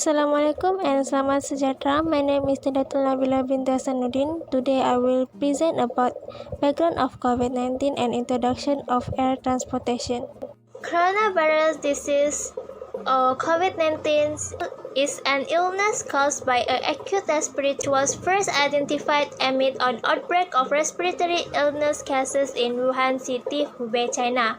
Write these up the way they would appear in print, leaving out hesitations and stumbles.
Assalamualaikum and selamat sejahtera. My name is Nadiatul Nabilah binti Hassan Nudin. Today I will present about background of COVID-19 and introduction of air transportation. Coronavirus disease or COVID-19 is an illness caused by an acute respiratory. It was first identified amid an outbreak of respiratory illness cases in Wuhan City, Hubei, China.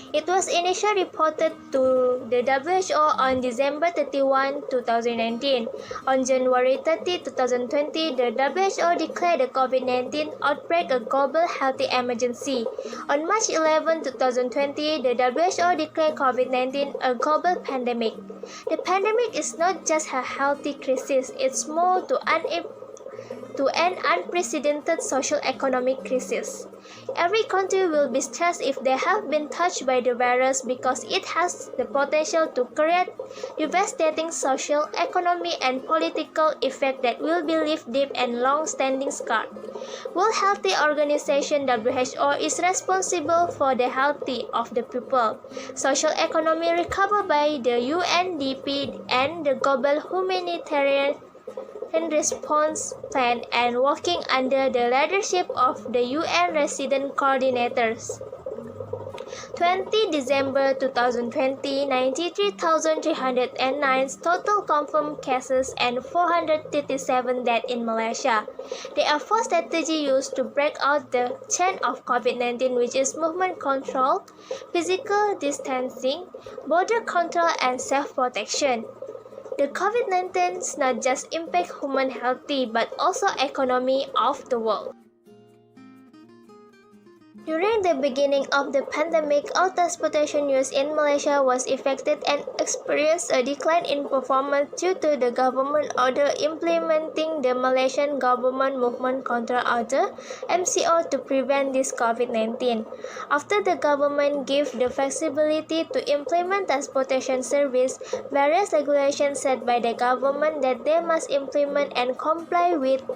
It was initially reported to the WHO on December 31, 2019. On January 30, 2020, the WHO declared the COVID-19 outbreak a global health emergency. On March 11, 2020, the WHO declared COVID-19 a global pandemic. The pandemic is not just a health crisis, it's more to an unprecedented social-economic crisis. Every country will be stressed if they have been touched by the virus because it has the potential to create devastating social, economic, and political effects that will be left deep and long-standing scarred. World Health Organization (WHO) is responsible for the health of the people. Social economy recovered by the UNDP and the Global Humanitarian Response Plan and working under the leadership of the UN resident coordinators. 20 December 2020, 93,309 total confirmed cases and 437 deaths in Malaysia. There are four strategies used to break out the chain of COVID-19, which is movement control, physical distancing, border control, and self-protection. The COVID-19 not just impact human health but also economy of the world. During the beginning of the pandemic, all transportation use in Malaysia was affected and experienced a decline in performance due to the government order implementing the Malaysian Government Movement Control Order (MCO) to prevent this COVID-19. After the government gave the flexibility to implement transportation service, various regulations set by the government that they must implement and comply with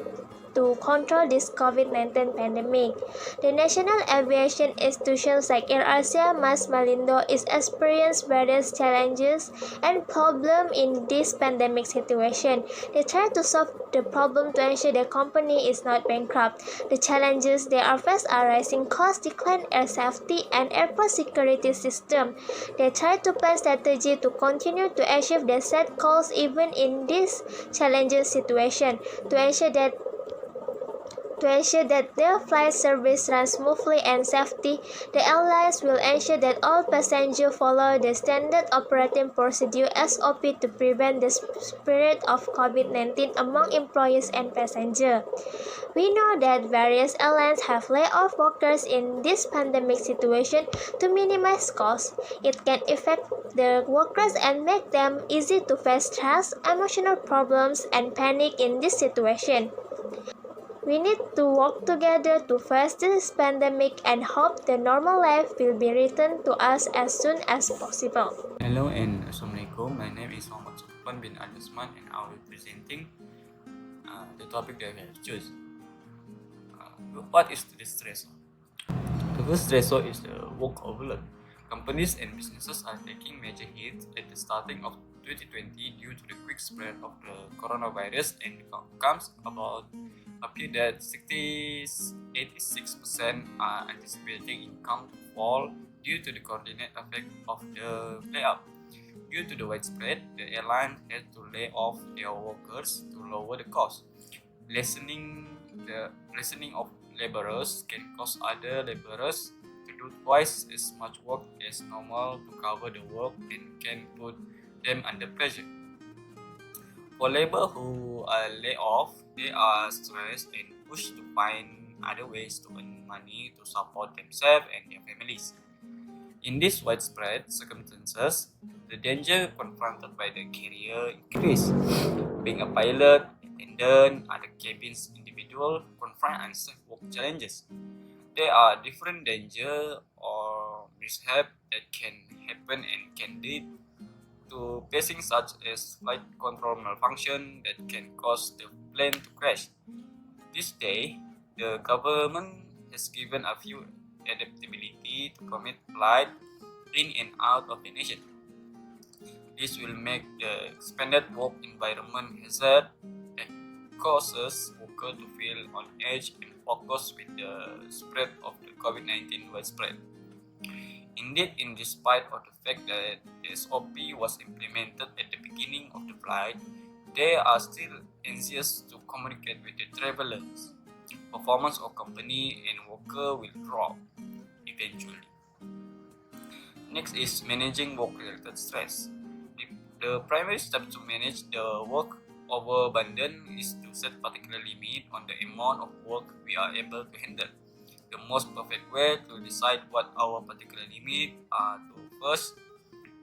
to control this COVID-19 pandemic. The national aviation institutions like AirAsia, Mas Malindo is experiencing various challenges and problems in this pandemic situation. They try to solve the problem to ensure the company is not bankrupt. The challenges they are faced are rising costs, decline air safety, and airport security system. They try to plan strategy to continue to achieve the set goals even in this challenging situation to ensure that their flight service runs smoothly and safely. The airlines will ensure that all passengers follow the standard operating procedure (SOP) to prevent the spread of COVID-19 among employees and passengers. We know that various airlines have laid off workers in this pandemic situation to minimize costs. It can affect the workers and make them easy to face stress, emotional problems, and panic in this situation. We need to work together to face this pandemic and hope the normal life will be returned to us as soon as possible. Hello and Assalamualaikum. My name is Mohd Sufupan bin Osman and I will be presenting the topic that I have chosen. What is the stressor? The first stressor is the work overload. Companies and businesses are taking major hits at the starting of 2020 due to the quick spread of the coronavirus, and comes about appear that 86% are anticipating income to fall due to the coordinate effect of the layoff. Due to the widespread, the airline had to lay off their workers to lower the cost. Lessening of laborers can cause other laborers to do twice as much work as normal to cover the work and can put them under pressure. For labor who are laid off, they are stressed and pushed to find other ways to earn money to support themselves and their families. In these widespread circumstances, the danger confronted by the carrier increase. Being a pilot, attendant, other cabins individual confront unsafe work challenges. There are different danger or mishap that can happen and can lead to pacing such as flight control malfunction that can cause the plane to crash. This day, the government has given a few adaptability to permit flight in and out of the nation. This will make the expanded work environment hazard that causes workers to feel on edge and focus with the spread of the COVID-19 widespread. Indeed, in despite of the fact that the SOP was implemented at the beginning of the flight, they are still anxious to communicate with the travelers. Performance of company and worker will drop eventually. Next is managing work-related stress. The primary step to manage the work overburden is to set particular limit on the amount of work we are able to handle. The most perfect way to decide what our particular limit are to first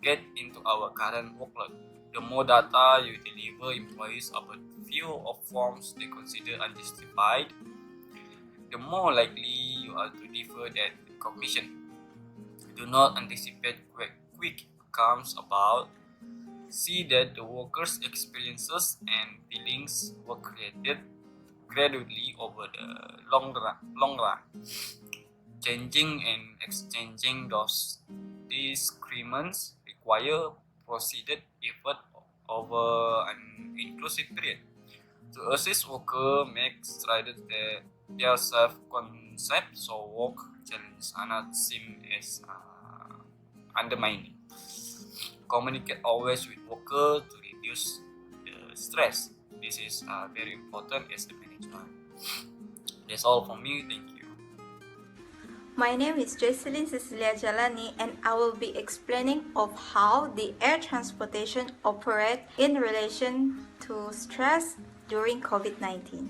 get into our current workload. The more data you deliver employees about few of forms they consider unjustified, the more likely you are to defer that recognition. Do not anticipate quick outcomes about. See that the workers' experiences and feelings were created gradually over the long run. Changing and exchanging those disagreements require proceeded effort over an inclusive period. To assist workers make strides that their self-concept so work challenges are not seen as undermining. Communicate always with workers to reduce the stress. This is very important as the management. That's all from me. Thank you. My name is Jocelynne Cecelia Jalani, and I will be explaining of how the air transportation operates in relation to stress during COVID-19.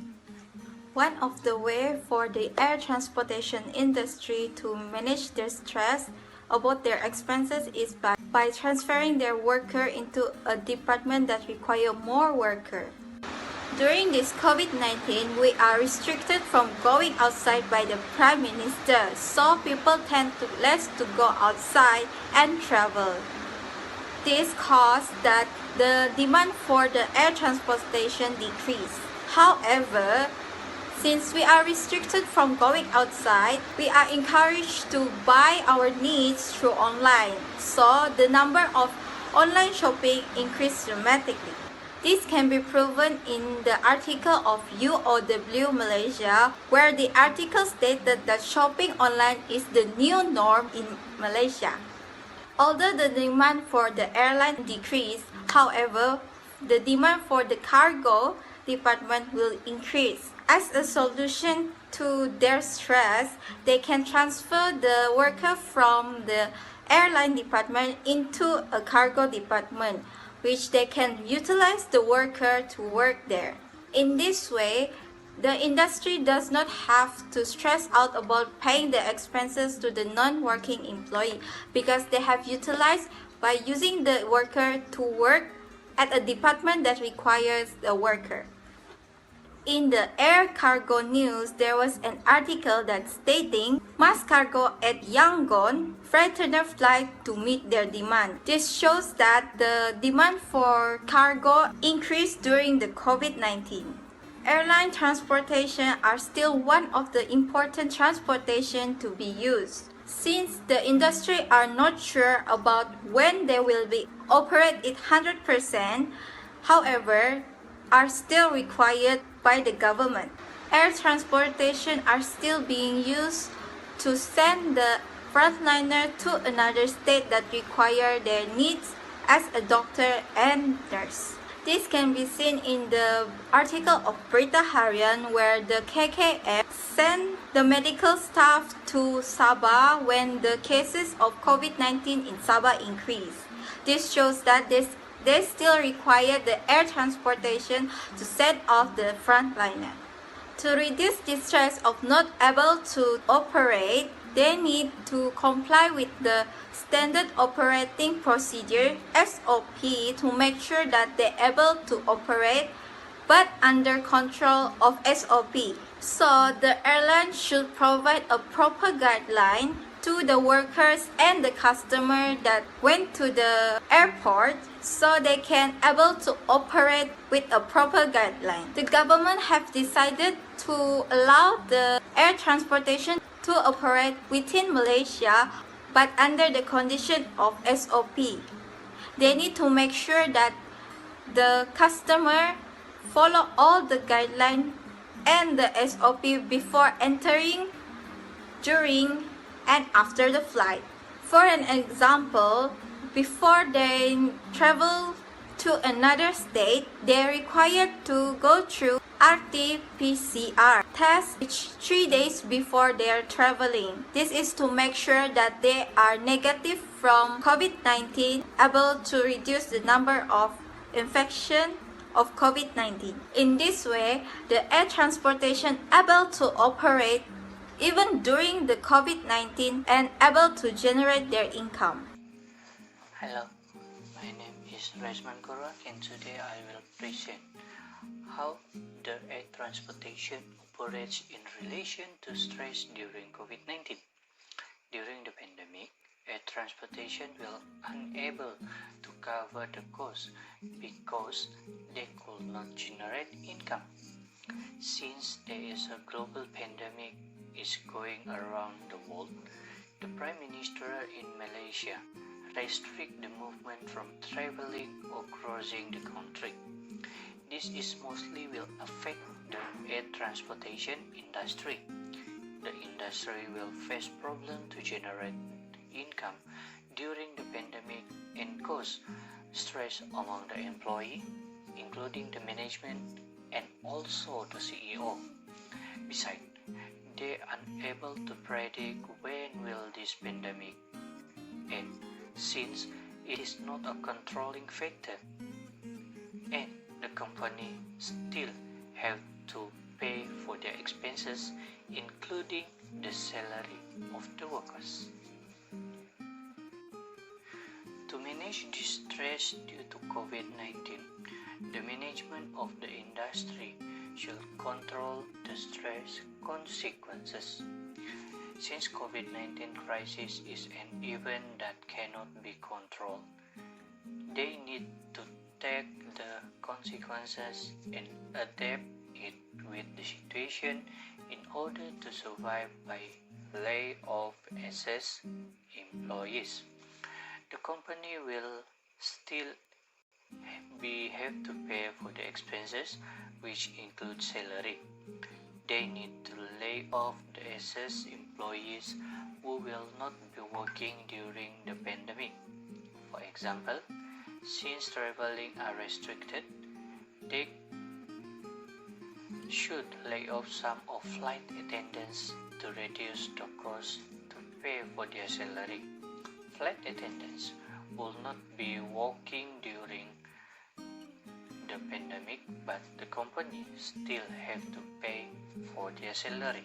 One of the ways for the air transportation industry to manage their stress about their expenses is by transferring their worker into a department that require more workers. During this COVID-19, we are restricted from going outside by the Prime Minister, so people tend to less to go outside and travel. This caused that the demand for the air transportation decreased. However, since we are restricted from going outside, we are encouraged to buy our needs through online. So the number of online shopping increased dramatically. This can be proven in the article of UOW Malaysia, where the article stated that shopping online is the new norm in Malaysia. Although the demand for the airline decreased, however, the demand for the cargo department will increase. As a solution to their stress, they can transfer the worker from the airline department into a cargo department, which they can utilize the worker to work there. In this way, the industry does not have to stress out about paying the expenses to the non-working employee because they have utilized by using the worker to work at a department that requires the worker. In the air cargo news, there was an article that stating mass cargo at Yangon freighter flight to meet their demand. This shows that the demand for cargo increased during the COVID-19. Airline transportation are still one of the important transportation to be used. Since the industry are not sure about when they will be operate it 100%, however, are still required by the government. Air transportation are still being used to send the frontliner to another state that require their needs as a doctor and nurse. This can be seen in the article of Berita Harian where the KKM sent the medical staff to Sabah when the cases of COVID-19 in Sabah increased. This shows that they still require the air transportation to set off the frontliner. To reduce the stress of not able to operate, they need to comply with the standard operating procedure SOP to make sure that they're able to operate but under control of SOP. So the airline should provide a proper guideline to the workers and the customer that went to the airport so they can able to operate with a proper guideline. The government have decided to allow the air transportation to operate within Malaysia but under the condition of SOP. They need to make sure that the customer follow all the guidelines and the SOP before entering, during, and after the flight. For an example, before they travel to another state, they are required to go through RT-PCR test each 3 days before they are traveling. This is to make sure that they are negative from COVID-19, able to reduce the number of infection of COVID-19. In this way, the air transportation able to operate even during the COVID-19 and able to generate their income. Hello, my name is Rezman Kuruak and today I will present how the air transportation operates in relation to stress during COVID-19. During the pandemic, air transportation will unable to cover the cost because they could not generate income. Since there is a global pandemic is going around the world, the Prime Minister in Malaysia restrict the movement from traveling or crossing the country. This is mostly will affect the air transportation industry. The industry will face problem to generate income during the pandemic and cause stress among the employee, including the management and also the CEO. Besides, they are unable to predict when will this pandemic end, since it is not a controlling factor, and the company still have to pay for their expenses, including the salary of the workers. To manage this stress due to COVID-19, the management of the industry should control the stress consequences. Since COVID-19 crisis is an event that cannot be controlled, they need to take the consequences and adapt it with the situation in order to survive by lay off excess employees. The company will still have to pay for the expenses, which include salary. They need to lay off the excess employees who will not be working during the pandemic. For example, since traveling are restricted, they should lay off some of flight attendants to reduce the cost to pay for their salary. Flight attendants will not be working during the pandemic, but the company still have to pay for their salary.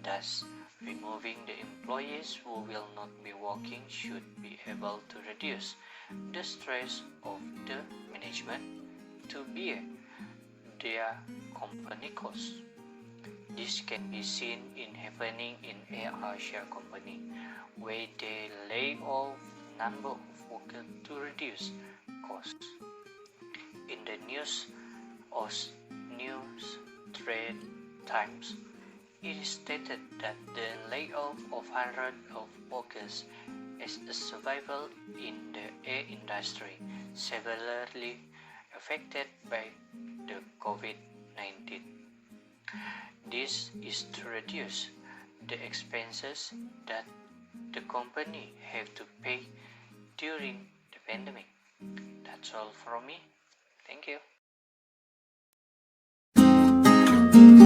Thus, removing the employees who will not be working should be able to reduce the stress of the management to bear their company costs. This can be seen in happening in Air Asia company, where they lay off number of workers to reduce costs. In the news Trade Times, it is stated that the layoff of hundreds of workers is a survival in the air industry severely affected by the COVID-19. This is to reduce the expenses that the company have to pay during the pandemic. That's all from me. Thank you.